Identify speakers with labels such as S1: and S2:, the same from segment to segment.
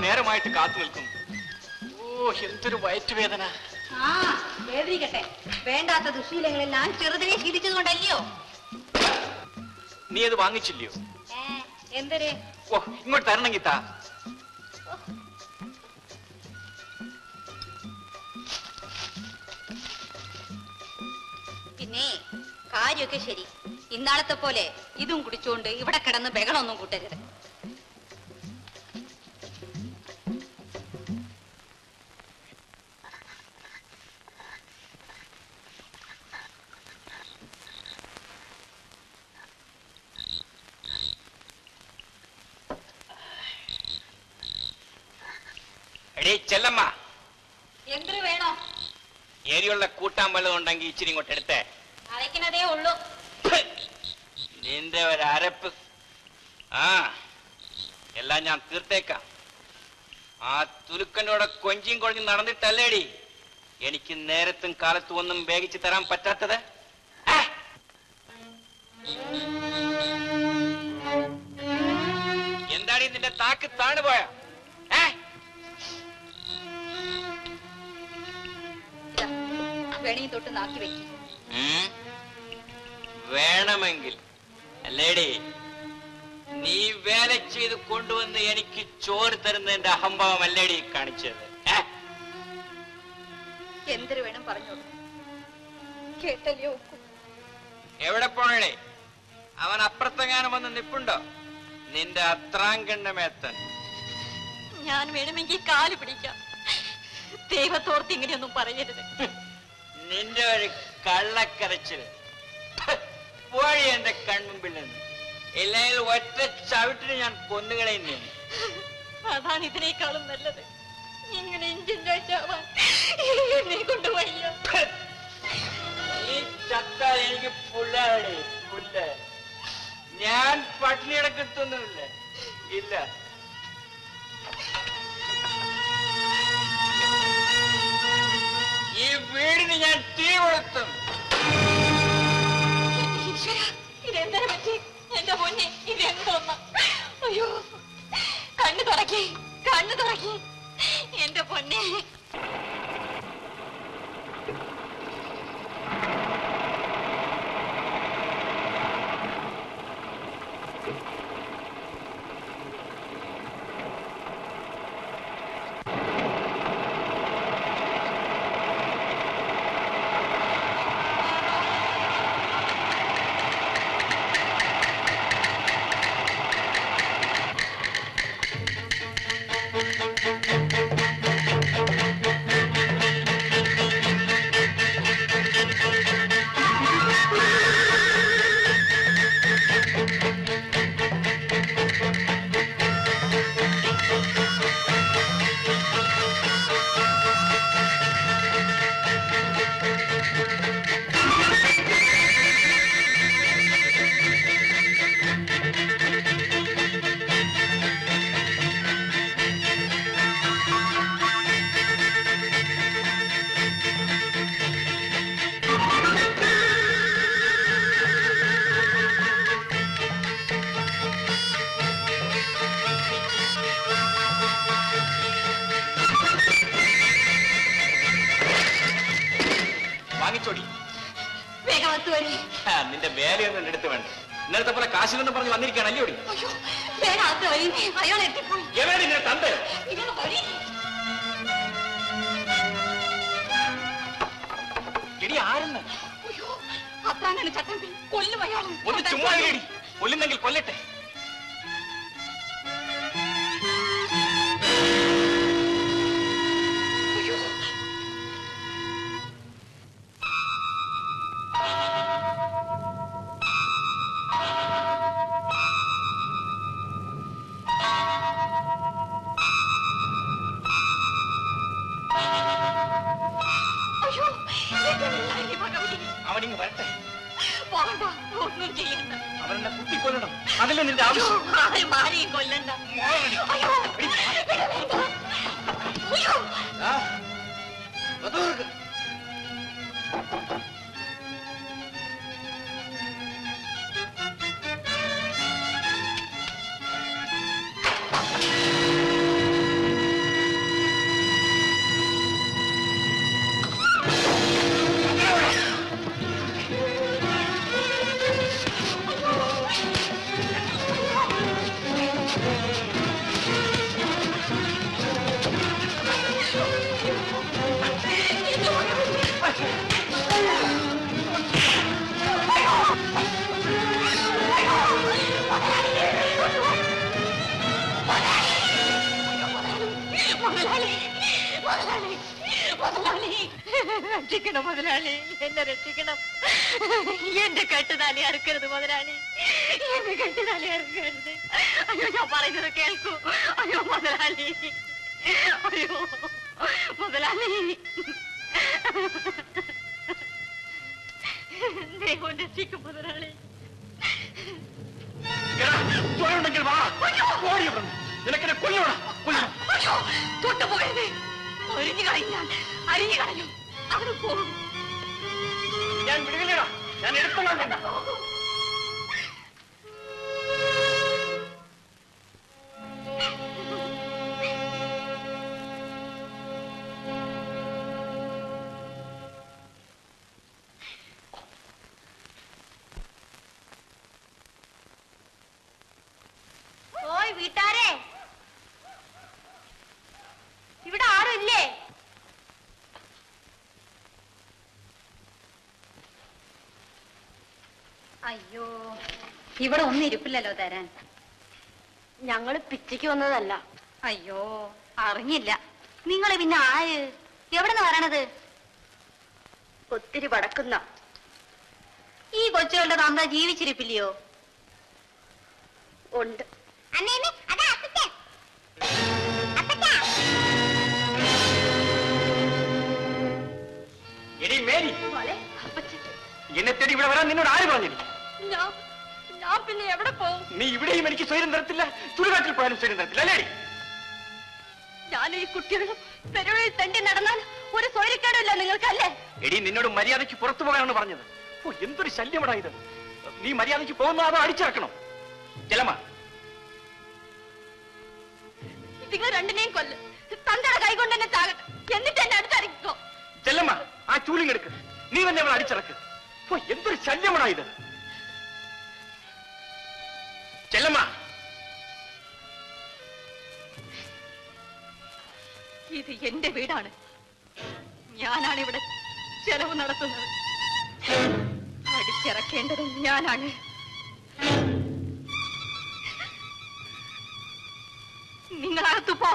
S1: നേരമായിട്ട് കാത്തു നിൽക്കുന്നു. ഓ, എന്തൊരു വയറ്റുവേദന.
S2: ആ വേദനിക്കട്ടെ. വേണ്ടാത്ത ദുശീലങ്ങളെല്ലാം ചെറുതിനെ ശീലിച്ചതുകൊണ്ടല്ലയോ?
S1: നീ അത് വാങ്ങിച്ചില്ലയോ?
S2: എന്തൊരു?
S1: ഓ, ഇങ്ങോട്ട് തരണമെങ്കിൽ താ.
S2: പിന്നെ കാര്യമൊക്കെ ശരി. ഇന്നാളത്തെ പോലെ ഇതും കുടിച്ചോണ്ട് ഇവിടെ കിടന്ന് ബഹളമൊന്നും കൂട്ടരുത്.
S1: ചെല്ലമ്മ,
S2: എന്തൊരു വേണോ?
S1: എരിയുള്ള കൂട്ടാൻ വല്ലതും ഉണ്ടെങ്കിൽ ഇച്ചിരി ഇങ്ങോട്ട് എടുത്തേ.
S2: അരയ്ക്കുന്നതേ ഉള്ളൂ.
S1: നിന്റെ ഒരരപ്പ്. ആ, എല്ലാം ഞാൻ തീർത്തേക്കാം. ആ തുലുക്കനോടെ കൊഞ്ചിയും കൊഴഞ്ഞും നടന്നിട്ടല്ലേടി എനിക്ക് നേരത്തും കാലത്തും ഒന്നും വേഗിച്ചു തരാൻ പറ്റാത്തത്. എന്താടി നിന്റെ താക്ക് താണുപോയ?
S2: വെണി തൊട്ട് നാക്കി വെക്കും.
S1: വേണമെങ്കിൽ അല്ലേടി നീ വേല ചെയ്ത് കൊണ്ടുവന്ന് എനിക്ക് ചോറ് തരുന്നതിന്റെ അഹംഭാവം അല്ലേടി കാണിച്ചത്.
S2: എന്തൊരു വേണം പറഞ്ഞോളൂ. കേട്ടല്ലോ.
S1: എവിടെ പോണേ? അവൻ അപ്പുറത്തെങ്ങാനും വന്ന് നിപ്പുണ്ടോ? നിന്റെ അത്രാങ്കണ്ണമേത്തൻ.
S2: ഞാൻ വേണമെങ്കിൽ കാല് പിടിക്കാം. ദൈവത്തോർത്ത് ഇങ്ങനെയൊന്നും പറയരുത്.
S1: നിന്റെ ഒരു കള്ളക്കരച്ചിൽ പോഴി എന്റെ കൺമുമ്പിൽ നിന്ന്. ഇല്ലെങ്കിൽ ഒറ്റ ചവിട്ടിന് ഞാൻ കൊന്നുകളയുന്നു.
S2: അതാണ് ഇതിനേക്കാളും നല്ലത്. ഇങ്ങനെ ഇഞ്ചിഞ്ചാവാൻ എന്നെ കൊണ്ടുപോയ.
S1: ഈ ചത്താൽ എനിക്ക് പുല്ലാടി പുല്ല്. ഞാൻ പട്ടിണി കിടക്കത്തൊന്നുമില്ല. ഇല്ല. ഈ വീടിന് ഞാൻ തീ കൊളുത്തും.
S2: ഇതെന്തിനെ പറ്റി എന്റെ പൊന്നെ? ഇതെന്തോന്ന? അയ്യോ, കണ്ണു തുറക്കി, കണ്ണു തുറക്കി എന്റെ പൊന്നെ.
S1: നിന്റെ വേലയൊന്നും എടുത്ത് വേണ്ട. ഇന്നലത്തെ പോലെ കാശിലൊന്നും പറഞ്ഞ് വന്നിരിക്കുകയാണ് അല്ലയോടി? എവിടെ നിന്നെ തന്റെ എടി ആരെന്ന്? ഒന്ന് ചുമ്മാ കൊല്ലുന്നെങ്കിൽ കൊല്ലട്ടെ. അവനിങ്ങ് വരട്ടെ.
S2: ഒന്നും ചെയ്യണ്ട.
S1: അവരെന്നെ കുത്തിക്കൊല്ലണം. അതല്ലേ നിന്റെ ആവശ്യം?
S2: മാരിയും കൊല്ലണ്ട. രക്ഷിക്കണം മുതലാളി, എന്നെ രക്ഷിക്കണം. എന്റെ കെട്ടുതാലി അറുക്കരുത് മുതലാളി, എന്റെ കെട്ടുതാലി അറുക്കരുത്. അയ്യോ, ഞാൻ പറയുന്നത് കേൾക്കൂ. അയ്യോ മുതലാളി, അയ്യോ മുതലാളി, ദൈവം രക്ഷിക്കും മുതലാളി.
S1: ഉണ്ടെങ്കിൽ വാ, നിനക്കെന്നെ കൊല്ലണം.
S2: തൊട്ടുപോകരുത്, ഒരിഞ്ഞു കളഞ്ഞാൽ അരിഞ്ഞു കളയും. അവിടെ പോകും.
S1: ഞാൻ വിടുകയില്ലടാ, ഞാൻ എടുത്തോളാം.
S2: ഓയ് വീട്ടാരെ, ഇവിടെ ആരും ഇല്ലേ? അയ്യോ, ഇവിടെ ഒന്നും ഇരിപ്പില്ലല്ലോ തരാൻ. ഞങ്ങള് പിച്ചയ്ക്ക് വന്നതല്ല. അയ്യോ, അറിഞ്ഞില്ല. നിങ്ങള് പിന്നെ ആര്, എവിടെന്ന് വരണത്? ഒത്തിരി വടക്കുന്ന. ഈ കൊച്ചുകളുടെ തന്ത ജീവിച്ചിരിപ്പില്ലയോ? ഉണ്ട്.
S1: എന്നെ തേടി ഇവിടെ വരാൻ നിന്നോട് ആര് പറഞ്ഞു?
S2: ഞാൻ പിന്നെ എവിടെ പോകും?
S1: നീ ഇവിടെയും എനിക്ക് സ്വയം തരത്തില്ല, ചുടുകാട്ടിൽ പോയാലും സ്വയം തരത്തില്ല അല്ലേ?
S2: ഞാൻ ഈ കുട്ടികളും പെരുവഴിൽ തണ്ടി നടന്നാൽ ഒരു സ്വൈരക്കേടില്ല നിങ്ങൾക്കല്ലേ?
S1: എടി, നിന്നോട് മര്യാദയ്ക്ക് പുറത്തു പോകാനാണ് പറഞ്ഞത്. ഓ, എന്തൊരു ശല്യമാടാ ഇത്. നീ മര്യാദയ്ക്ക് പോകുന്നോ അതോ അടിച്ചിറക്കണോ? ചെല്ലമ്മ,
S2: നിങ്ങൾ രണ്ടിനെയും കൊല്ല്. തന്തയുടെ കൈ കൊണ്ട് തന്നെ ചാകട്ടെ, എന്നിട്ട് എന്നെ അടുത്തറിയിക്കോ.
S1: ചെല്ലമ്മ, ആ ചൂലിങ്ങെടുക്ക്. നീ തന്നെ അവളെ അടിച്ചിറക്ക്. ഓ, എന്തൊരു ശല്യമാടാ ഇത്. ചെല്ലമ്മ,
S2: ഇത് എന്റെ വീടാണ്. ഞാനാണ് ഇവിടെ ചെലവ് നടത്തുന്നത്. അടിച്ചിറക്കേണ്ടത് ഞാനാണ്. നിങ്ങളകത്ത് പോ.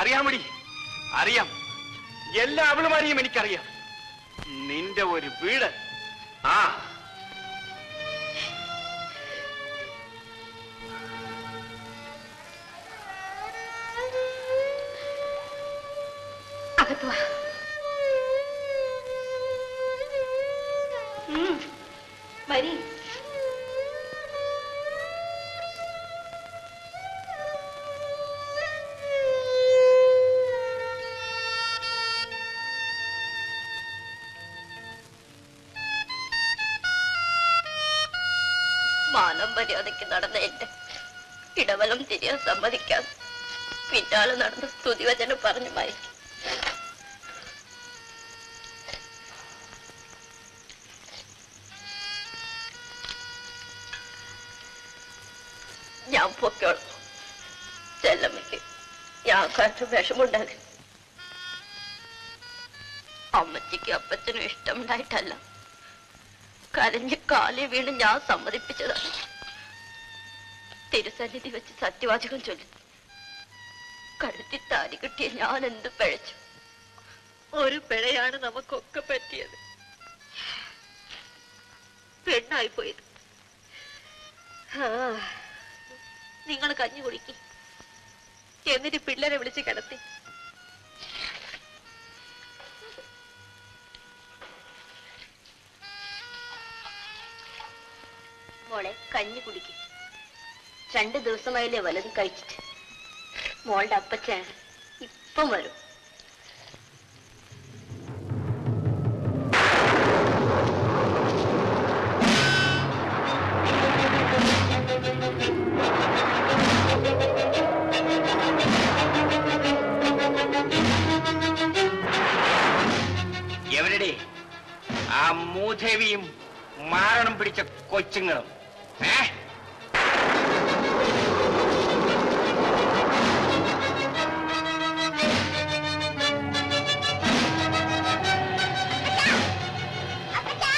S1: അറിയാമടി, അറിയാം. എല്ലാ അവളുമാരെയും എനിക്കറിയാം. നിന്റെ ഒരു വീട്. ആ,
S2: അകത്ത് വാ. വരി. മാനം മര്യാദയ്ക്ക് നടന്ന എന്റെ ഇടവലം തിരിയാൻ സമ്മതിക്കാതെ പിന്നാലെ നടന്ന് സ്തുതിവചനം പറഞ്ഞു മയക്കി. ഞാൻ പൊക്കോളാം. ചെല്ലമ്മയ്ക്ക് ഞാൻ കാറ്റും വിഷമുണ്ടാകും. അമ്മച്ചിക്ക് അപ്പച്ചനും ഇഷ്ടമുണ്ടായിട്ടല്ല, കരഞ്ഞ് കാലി വീണ് ഞാൻ സമ്മതിപ്പിച്ചതാണ്. തിരുസന്നിധി വെച്ച് സത്യവാചകം ചൊല്ലി കഴുത്തി താലി കിട്ടിയ ഞാൻ എന്ത് പിഴച്ചു? ഒരു പിഴയാണ് നമുക്കൊക്കെ പറ്റിയത്. പെണ്ണായി പോയത്. നിങ്ങൾ കഞ്ഞി കുടിക്കി, എന്നിട്ട് പിള്ളേരെ വിളിച്ച് കിടത്തി. മോളെ, കഞ്ഞി കുടിക്കും. 2 ദിവസമായില്ലേ വലതും കഴിച്ചിട്ട്. മോളുടെ അപ്പച്ചൻ ഇപ്പം വരും.
S1: എവരുടെ ആ മൂദേവിയും മാരണം പിടിച്ച കൊച്ചുങ്ങളും?
S3: അപ്പച്ചാ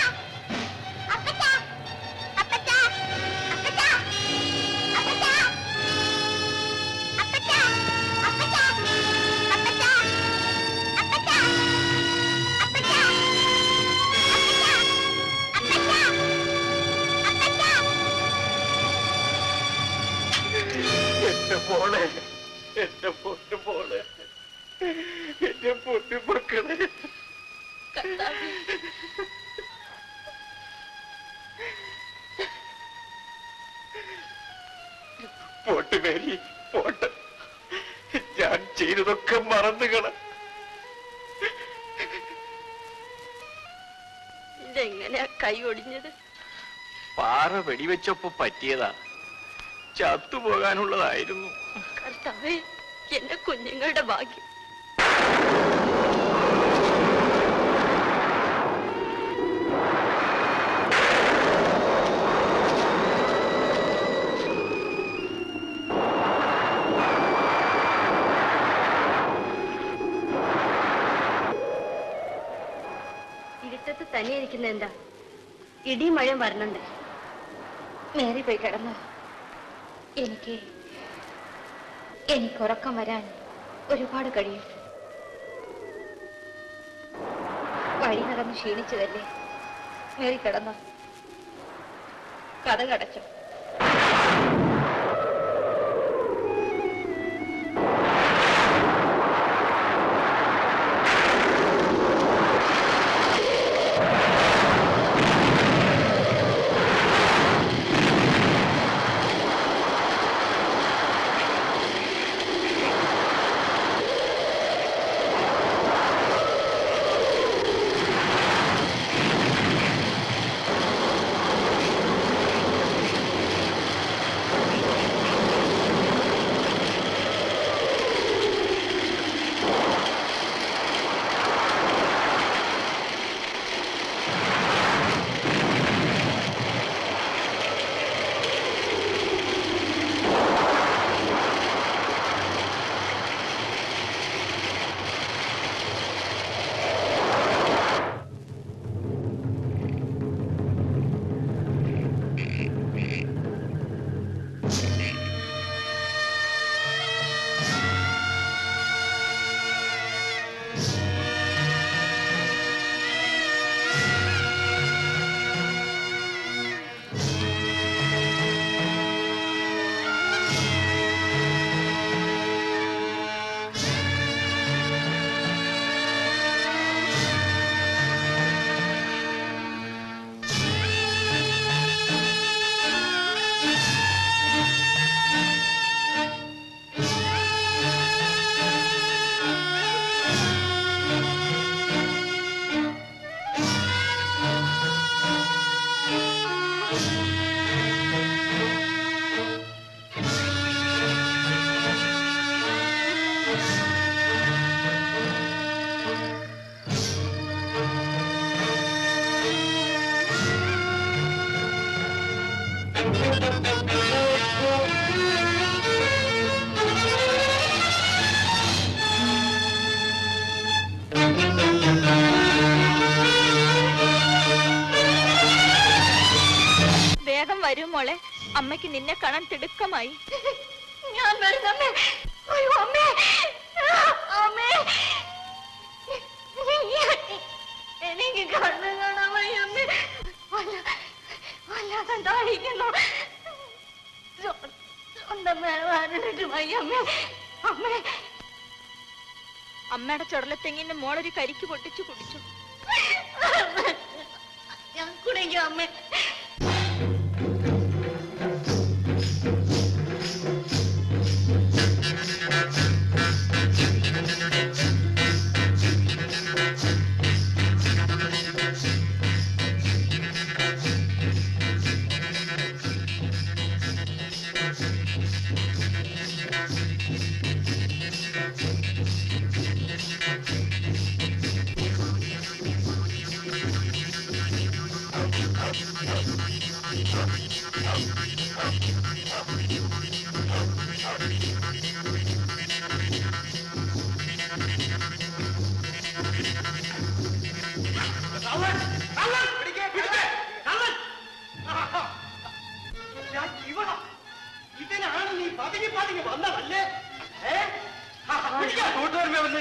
S1: എന്റെ മോളെ, എന്റെ പൊന്നു മോളെ, എന്റെ പൊന്നു മക്കളെ. Pot Mary, pot. ഞാൻ ചെയ്തതൊക്കെ മറന്നുകള.
S2: ഇതെങ്ങനെയാ കൈ ഒടിഞ്ഞത്?
S1: പാറ വെടിവെച്ചപ്പോ പറ്റിയതാ, ചത്തുപോകാനുള്ളതായിരുന്നു.
S2: കർത്താവേ, എന്റെ കുഞ്ഞുങ്ങളുടെ ഭാഗ്യം. ഇരുട്ടത്ത് തനിയിരിക്കുന്ന എന്താ? ഇടിയും മഴയും വരണുണ്ട്. മേറി പോയി കിടന്നു. എനിക്ക് ഉറക്കം വരാൻ ഒരുപാട് കഴിയും. വഴി നടന്ന് ക്ഷീണിച്ചതല്ലേ. മേറി കിടന്നു. കഥ കടച്ചു. വേഗം വരും മോളെ, അമ്മയ്ക്ക് നിന്നെ കാണാൻ തിടുക്കമായി. ഞാൻ വരുന്നമ്മേ. അയ്യോ അമ്മേ, അമ്മേ, എനിക്ക് കണ്ണു കാണാൻ വയ്യ അമ്മേ. വല്ലാതെ താഴിക്കുന്നു. അമ്മയുടെ ചുടലത്തെങ്ങിന്റെ മോളൊരു കരിക്ക് പൊട്ടിച്ചു കുടിച്ചു. ഞാൻ കുടിക്കും അമ്മേ.
S1: ഇതിനാണ് നീ പതുങ്ങി പതുങ്ങി വന്നതല്ലേ?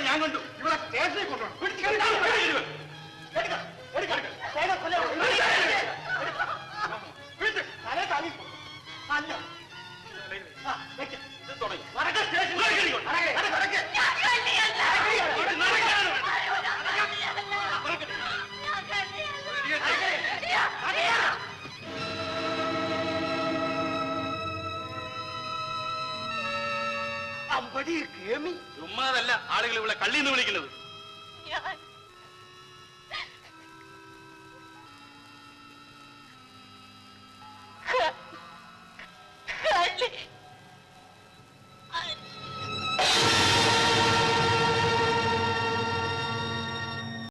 S1: ഞാൻ കണ്ടു. ഇവിടെ സ്റ്റേഷനിൽ കൊണ്ടുപോകണം. അല്ല ഇത് തുടങ്ങി. അപ്പടി കേമി ചുമ്മാതല്ല ആളുകൾ ഇവിടെ കള്ളിന്ന് വിളിക്കുന്നത്.
S2: ഞാൻ